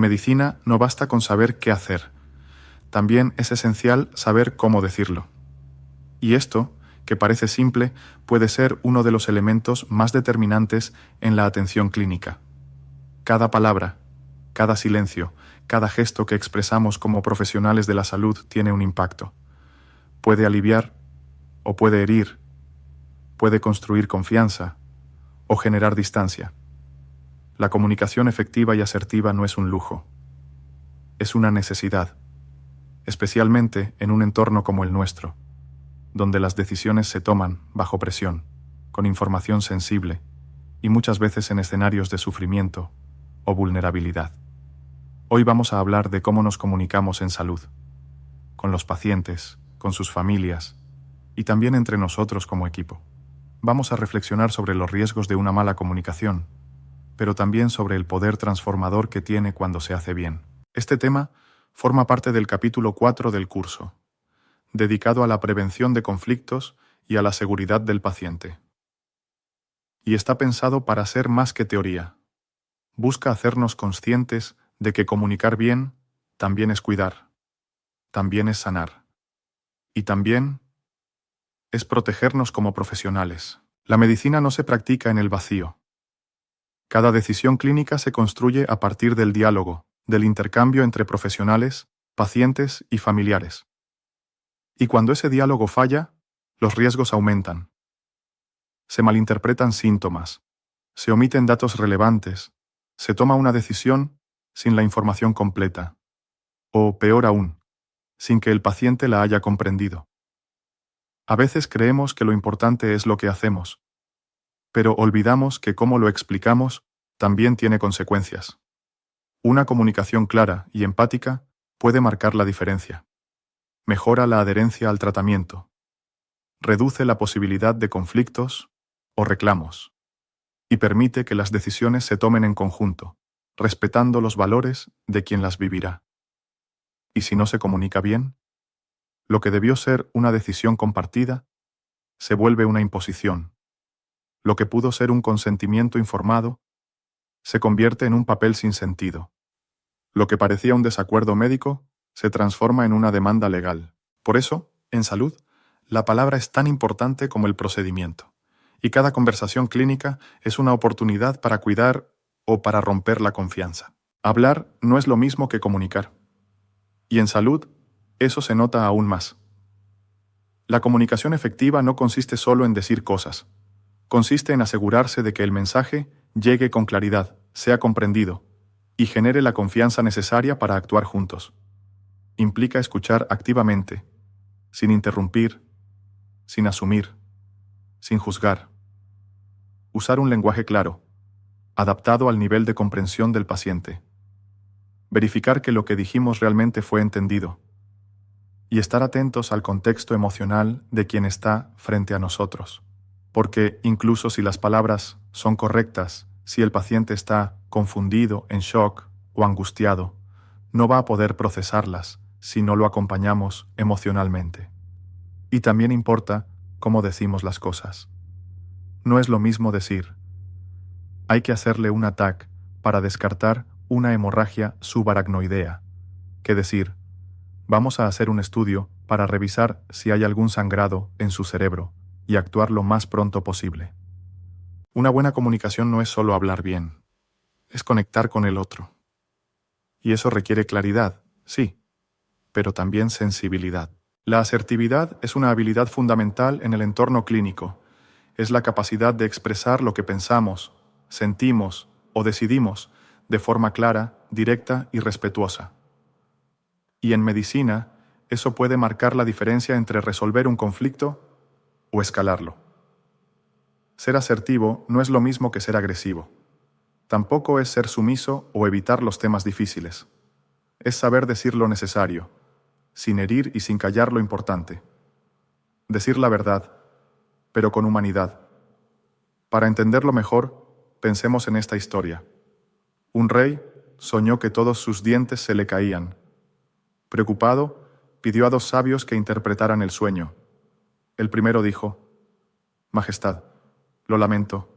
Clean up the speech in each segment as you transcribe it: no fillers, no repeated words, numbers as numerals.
medicina no basta con saber qué hacer. También es esencial saber cómo decirlo. Y esto, que parece simple, puede ser uno de los elementos más determinantes en la atención clínica. Cada palabra, cada silencio, cada gesto que expresamos como profesionales de la salud tiene un impacto. Puede aliviar o puede herir, puede construir confianza o generar distancia. La comunicación efectiva y asertiva no es un lujo, es una necesidad, especialmente en un entorno como el nuestro, donde las decisiones se toman bajo presión, con información sensible y muchas veces en escenarios de sufrimiento o vulnerabilidad. Hoy vamos a hablar de cómo nos comunicamos en salud, con los pacientes, con sus familias y también entre nosotros como equipo. Vamos a reflexionar sobre los riesgos de una mala comunicación, pero también sobre el poder transformador que tiene cuando se hace bien. Este tema forma parte del capítulo 4 del curso, dedicado a la prevención de conflictos y a la seguridad del paciente. Y está pensado para ser más que teoría. Busca hacernos conscientes de que comunicar bien también es cuidar, también es sanar, y también es protegernos como profesionales. La medicina no se practica en el vacío. Cada decisión clínica se construye a partir del diálogo, del intercambio entre profesionales, pacientes y familiares. Y cuando ese diálogo falla, los riesgos aumentan. Se malinterpretan síntomas, se omiten datos relevantes, se toma una decisión sin la información completa, o peor aún, sin que el paciente la haya comprendido. A veces creemos que lo importante es lo que hacemos, pero olvidamos que cómo lo explicamos también tiene consecuencias. Una comunicación clara y empática puede marcar la diferencia. Mejora la adherencia al tratamiento, reduce la posibilidad de conflictos o reclamos, y permite que las decisiones se tomen en conjunto, respetando los valores de quien las vivirá. ¿Y si no se comunica bien? Lo que debió ser una decisión compartida se vuelve una imposición. Lo que pudo ser un consentimiento informado se convierte en un papel sin sentido. Lo que parecía un desacuerdo médico se transforma en una demanda legal. Por eso, en salud, la palabra es tan importante como el procedimiento, y cada conversación clínica es una oportunidad para cuidar o para romper la confianza. Hablar no es lo mismo que comunicar. Y en salud, eso se nota aún más. La comunicación efectiva no consiste solo en decir cosas. Consiste en asegurarse de que el mensaje llegue con claridad, sea comprendido, y genere la confianza necesaria para actuar juntos. Implica escuchar activamente, sin interrumpir, sin asumir, sin juzgar. Usar un lenguaje claro, adaptado al nivel de comprensión del paciente. Verificar que lo que dijimos realmente fue entendido. Y estar atentos al contexto emocional de quien está frente a nosotros. Porque incluso si las palabras son correctas, si el paciente está confundido, en shock o angustiado, no va a poder procesarlas si no lo acompañamos emocionalmente. Y también importa cómo decimos las cosas. No es lo mismo decir, hay que hacerle un TAC para descartar una hemorragia subaracnoidea, que decir, vamos a hacer un estudio para revisar si hay algún sangrado en su cerebro y actuar lo más pronto posible. Una buena comunicación no es solo hablar bien, es conectar con el otro. Y eso requiere claridad, sí, pero también sensibilidad. La asertividad es una habilidad fundamental en el entorno clínico. Es la capacidad de expresar lo que pensamos, sentimos o decidimos de forma clara, directa y respetuosa. Y en medicina, eso puede marcar la diferencia entre resolver un conflicto o escalarlo. Ser asertivo no es lo mismo que ser agresivo. Tampoco es ser sumiso o evitar los temas difíciles. Es saber decir lo necesario, sin herir y sin callar lo importante. Decir la verdad, pero con humanidad. Para entenderlo mejor, pensemos en esta historia. Un rey soñó que todos sus dientes se le caían. Preocupado, pidió a dos sabios que interpretaran el sueño. El primero dijo, «Majestad, lo lamento.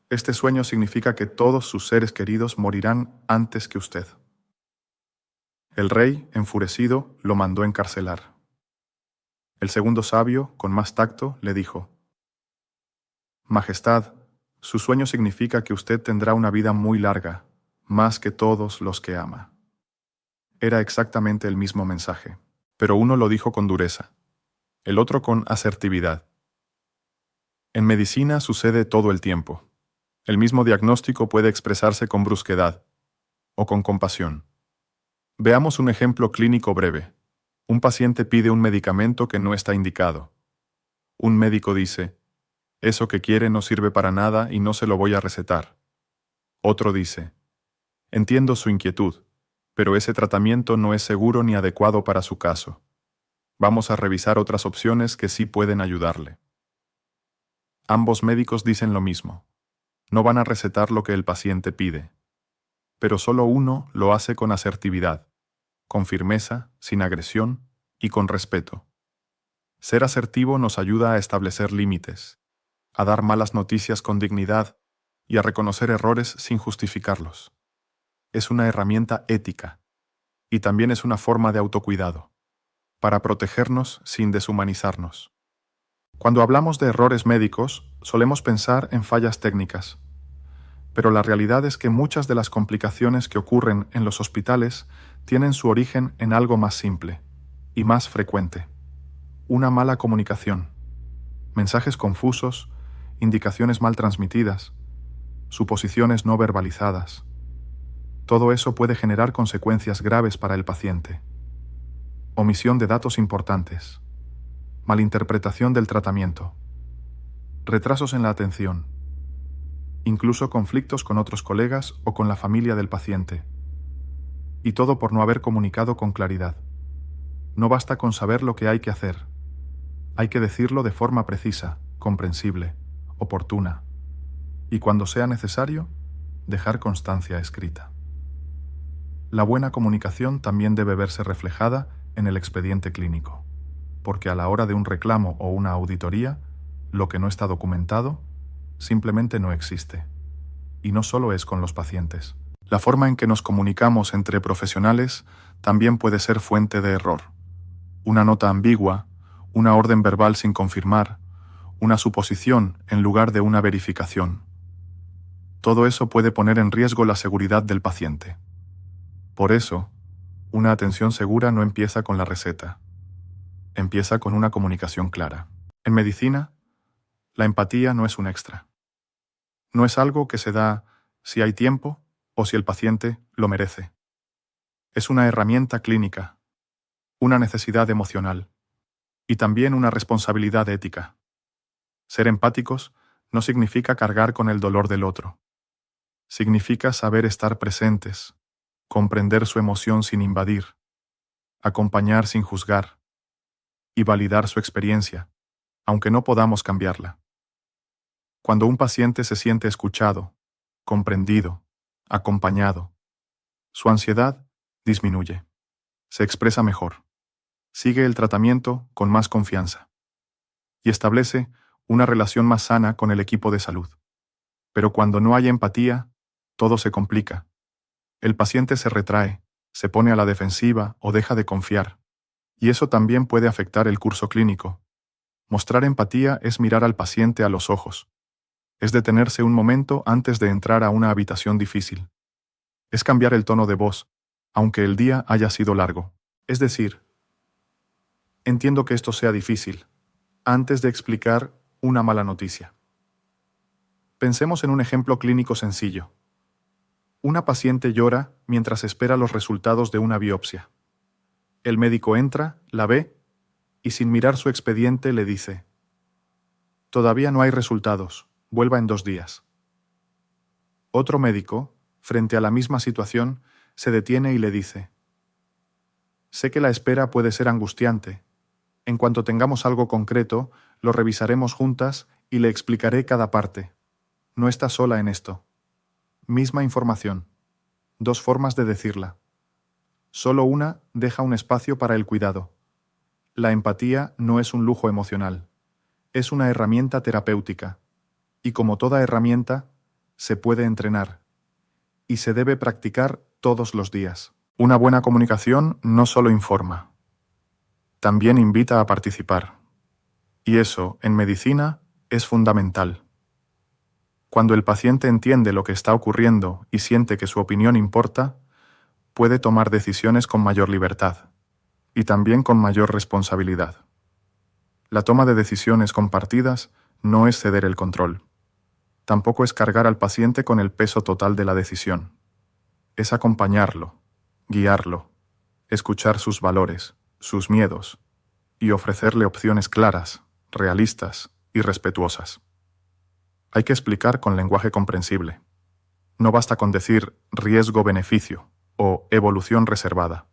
Este sueño significa que todos sus seres queridos morirán antes que usted». El rey, enfurecido, lo mandó encarcelar. El segundo sabio, con más tacto, le dijo: Majestad, su sueño significa que usted tendrá una vida muy larga, más que todos los que ama. Era exactamente el mismo mensaje, pero uno lo dijo con dureza, el otro con asertividad. En medicina sucede todo el tiempo. El mismo diagnóstico puede expresarse con brusquedad o con compasión. Veamos un ejemplo clínico breve. Un paciente pide un medicamento que no está indicado. Un médico dice: eso que quiere no sirve para nada y no se lo voy a recetar. Otro dice: entiendo su inquietud, pero ese tratamiento no es seguro ni adecuado para su caso. Vamos a revisar otras opciones que sí pueden ayudarle. Ambos médicos dicen lo mismo. No van a recetar lo que el paciente pide. Pero solo uno lo hace con asertividad, con firmeza, sin agresión y con respeto. Ser asertivo nos ayuda a establecer límites, a dar malas noticias con dignidad y a reconocer errores sin justificarlos. Es una herramienta ética y también es una forma de autocuidado, para protegernos sin deshumanizarnos. Cuando hablamos de errores médicos, solemos pensar en fallas técnicas, pero la realidad es que muchas de las complicaciones que ocurren en los hospitales tienen su origen en algo más simple y más frecuente: una mala comunicación, mensajes confusos, indicaciones mal transmitidas, suposiciones no verbalizadas. Todo eso puede generar consecuencias graves para el paciente. Omisión de datos importantes, malinterpretación del tratamiento, retrasos en la atención, incluso conflictos con otros colegas o con la familia del paciente. Y todo por no haber comunicado con claridad. No basta con saber lo que hay que hacer. Hay que decirlo de forma precisa, comprensible, oportuna. Y cuando sea necesario, dejar constancia escrita. La buena comunicación también debe verse reflejada en el expediente clínico, porque a la hora de un reclamo o una auditoría, lo que no está documentado simplemente no existe. Y no solo es con los pacientes. La forma en que nos comunicamos entre profesionales también puede ser fuente de error. Una nota ambigua, una orden verbal sin confirmar, una suposición en lugar de una verificación. Todo eso puede poner en riesgo la seguridad del paciente. Por eso, una atención segura no empieza con la receta. Empieza con una comunicación clara. En medicina, la empatía no es un extra. No es algo que se da si hay tiempo o si el paciente lo merece. Es una herramienta clínica, una necesidad emocional y también una responsabilidad ética. Ser empáticos no significa cargar con el dolor del otro. Significa saber estar presentes, comprender su emoción sin invadir, acompañar sin juzgar y validar su experiencia, aunque no podamos cambiarla. Cuando un paciente se siente escuchado, comprendido, acompañado, su ansiedad disminuye, se expresa mejor, sigue el tratamiento con más confianza y establece una relación más sana con el equipo de salud. Pero cuando no hay empatía, todo se complica. El paciente se retrae, se pone a la defensiva o deja de confiar. Y eso también puede afectar el curso clínico. Mostrar empatía es mirar al paciente a los ojos. Es detenerse un momento antes de entrar a una habitación difícil. Es cambiar el tono de voz, aunque el día haya sido largo. Es decir, entiendo que esto sea difícil, antes de explicar una mala noticia. Pensemos en un ejemplo clínico sencillo. Una paciente llora mientras espera los resultados de una biopsia. El médico entra, la ve y sin mirar su expediente le dice: todavía no hay resultados, vuelva en 2 días. Otro médico, frente a la misma situación, se detiene y le dice: sé que la espera puede ser angustiante. En cuanto tengamos algo concreto, lo revisaremos juntas y le explicaré cada parte. No está sola en esto. Misma información. 2 formas de decirla. Solo una deja un espacio para el cuidado. La empatía no es un lujo emocional. Es una herramienta terapéutica. Y como toda herramienta, se puede entrenar. Y se debe practicar todos los días. Una buena comunicación no solo informa, también invita a participar. Y eso, en medicina, es fundamental. Cuando el paciente entiende lo que está ocurriendo y siente que su opinión importa, puede tomar decisiones con mayor libertad y también con mayor responsabilidad. La toma de decisiones compartidas no es ceder el control. Tampoco es cargar al paciente con el peso total de la decisión. Es acompañarlo, guiarlo, escuchar sus valores, sus miedos, y ofrecerle opciones claras, realistas y respetuosas. Hay que explicar con lenguaje comprensible. No basta con decir riesgo-beneficio o evolución reservada.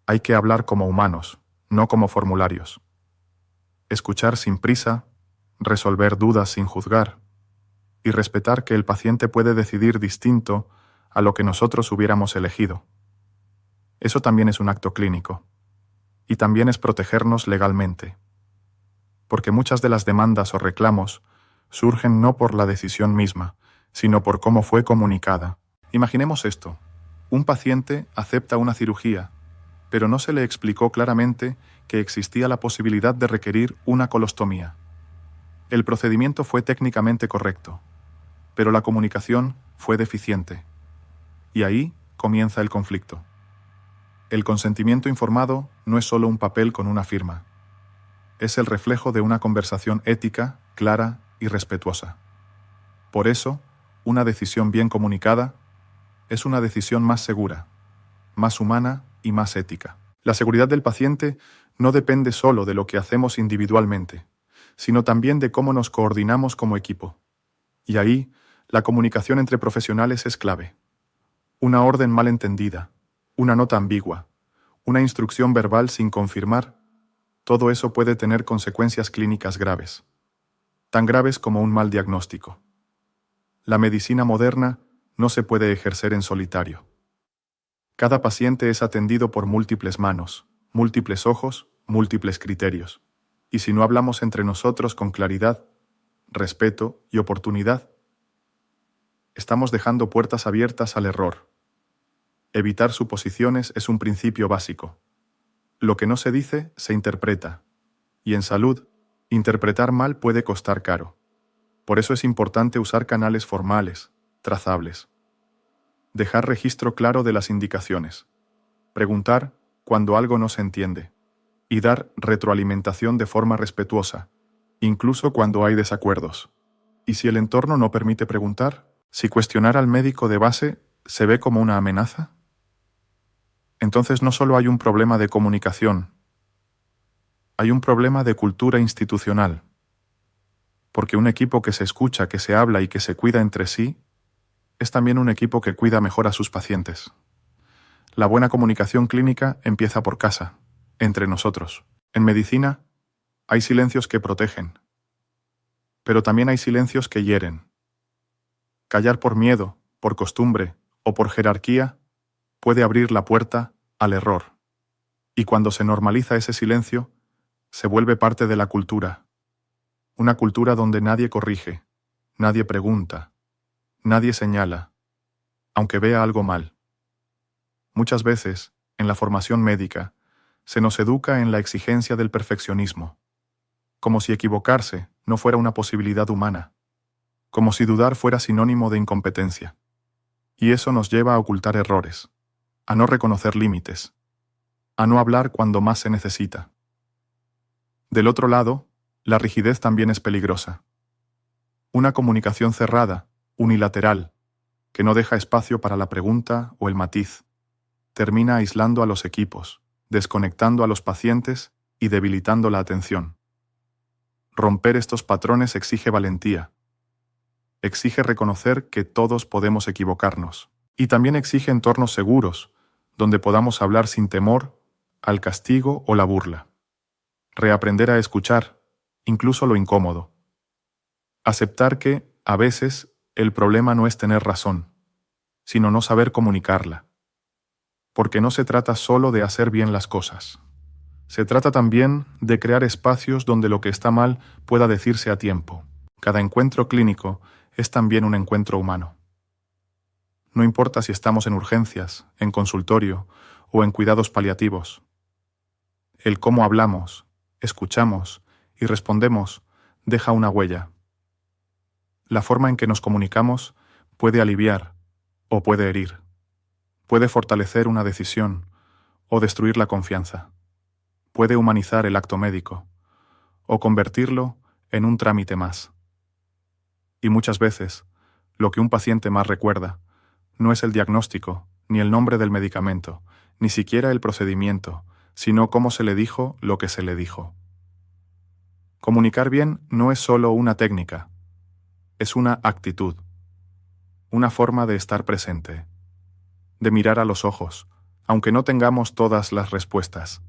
Hay que hablar como humanos, no como formularios. Escuchar sin prisa, resolver dudas sin juzgar, y respetar que el paciente puede decidir distinto a lo que nosotros hubiéramos elegido. Eso también es un acto clínico. Y también es protegernos legalmente. Porque muchas de las demandas o reclamos surgen no por la decisión misma, sino por cómo fue comunicada. Imaginemos esto. Un paciente acepta una cirugía, pero no se le explicó claramente que existía la posibilidad de requerir una colostomía. El procedimiento fue técnicamente correcto, pero la comunicación fue deficiente. Y ahí comienza el conflicto. El consentimiento informado no es solo un papel con una firma. Es el reflejo de una conversación ética, clara y respetuosa. Por eso, una decisión bien comunicada es una decisión más segura, más humana y más ética. La seguridad del paciente no depende solo de lo que hacemos individualmente, sino también de cómo nos coordinamos como equipo. Y ahí, la comunicación entre profesionales es clave. Una orden mal entendida, una nota ambigua, una instrucción verbal sin confirmar, todo eso puede tener consecuencias clínicas graves, tan graves como un mal diagnóstico. La medicina moderna no se puede ejercer en solitario. Cada paciente es atendido por múltiples manos, múltiples ojos, múltiples criterios. Y si no hablamos entre nosotros con claridad, respeto y oportunidad, estamos dejando puertas abiertas al error. Evitar suposiciones es un principio básico. Lo que no se dice, se interpreta. Y en salud, interpretar mal puede costar caro. Por eso es importante usar canales formales, trazables. Dejar registro claro de las indicaciones. Preguntar cuando algo no se entiende. Y dar retroalimentación de forma respetuosa, incluso cuando hay desacuerdos. Y si el entorno no permite preguntar, si cuestionar al médico de base se ve como una amenaza, entonces no solo hay un problema de comunicación, hay un problema de cultura institucional. Porque un equipo que se escucha, que se habla y que se cuida entre sí, es también un equipo que cuida mejor a sus pacientes. La buena comunicación clínica empieza por casa, entre nosotros. En medicina, hay silencios que protegen, pero también hay silencios que hieren. Callar por miedo, por costumbre o por jerarquía puede abrir la puerta al error. Y cuando se normaliza ese silencio, se vuelve parte de la cultura. Una cultura donde nadie corrige, nadie pregunta, nadie señala, aunque vea algo mal. Muchas veces, en la formación médica, se nos educa en la exigencia del perfeccionismo, como si equivocarse no fuera una posibilidad humana, como si dudar fuera sinónimo de incompetencia. Y eso nos lleva a ocultar errores, a no reconocer límites, a no hablar cuando más se necesita. Del otro lado, la rigidez también es peligrosa. Una comunicación cerrada, unilateral, que no deja espacio para la pregunta o el matiz, termina aislando a los equipos, desconectando a los pacientes y debilitando la atención. Romper estos patrones exige valentía. Exige reconocer que todos podemos equivocarnos. Y también exige entornos seguros, donde podamos hablar sin temor al castigo o la burla. Reaprender a escuchar, incluso lo incómodo. Aceptar que, a veces, el problema no es tener razón, sino no saber comunicarla. Porque no se trata solo de hacer bien las cosas. Se trata también de crear espacios donde lo que está mal pueda decirse a tiempo. Cada encuentro clínico es también un encuentro humano. No importa si estamos en urgencias, en consultorio o en cuidados paliativos. El cómo hablamos, escuchamos y respondemos deja una huella. La forma en que nos comunicamos puede aliviar o puede herir. Puede fortalecer una decisión o destruir la confianza. Puede humanizar el acto médico o convertirlo en un trámite más. Y muchas veces, lo que un paciente más recuerda no es el diagnóstico, ni el nombre del medicamento, ni siquiera el procedimiento, sino cómo se le dijo lo que se le dijo. Comunicar bien no es solo una técnica, es una actitud, una forma de estar presente, de mirar a los ojos, aunque no tengamos todas las respuestas,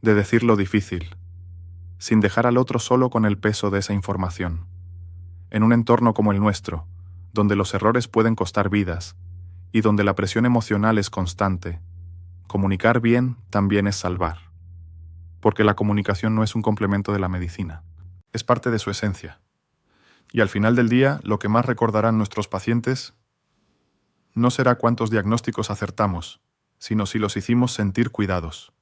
de decir lo difícil, sin dejar al otro solo con el peso de esa información. En un entorno como el nuestro, donde los errores pueden costar vidas y donde la presión emocional es constante, comunicar bien también es salvar. Porque la comunicación no es un complemento de la medicina, es parte de su esencia. Y al final del día, lo que más recordarán nuestros pacientes no será cuántos diagnósticos acertamos, sino si los hicimos sentir cuidados.